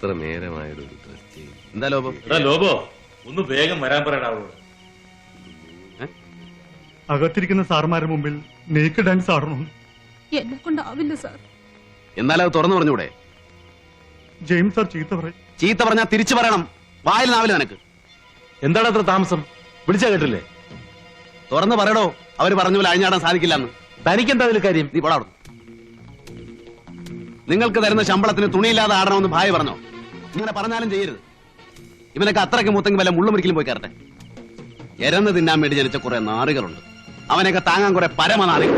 എത്ര നേരമായൊരു ഡ്രസ് എന്താ ലോബോ? ലോബോ ഒന്ന് വേഗം വരാൻ പറയണാവോ. അകത്തിരിക്കുന്ന സാർമാരുടെ മുമ്പിൽ നേക്ക് ഡാൻസ് ആടണം. എന്നെ കൊണ്ടാവില്ല സാർ. എന്നാലും അത് തുറന്നു പറഞ്ഞൂടെ? ജെയിംസ് സാർ ചീത്ത പറയും. ചീത്ത പറഞ്ഞാൽ തിരിച്ചു പറയണം. വായിൽ നാവില്ല നിനക്ക്. എന്താണ് അത്ര താമസം? വിളിച്ചാ കേട്ടില്ലേ? തുറന്നു പറയടോ. അവര് പറഞ്ഞ പോലെ അഴിഞ്ഞാടാൻ സാധിക്കില്ലെന്ന്. തനിക്കെന്താ അതിൽ കാര്യം? നീ പോടാ. നിങ്ങൾക്ക് തരുന്ന ശമ്പളത്തിന് തുണിയില്ലാതെ ആടണമെന്ന് ഭാര്യ പറഞ്ഞോ? ഇങ്ങനെ പറഞ്ഞാലും ചെയ്യരുത്. ഇവനൊക്കെ അത്രയ്ക്ക് മൂത്തെങ്കിൽ വല്ല മുള്ളുമുറിക്കലും പോയി കയറട്ടെ. എരന്ന് തിന്നാൻ വേണ്ടി ജനിച്ച കുറെ നാറികളുണ്ട്. അവനെയൊക്കെ താങ്ങാൻ കുറെ പരമനാറികൾ.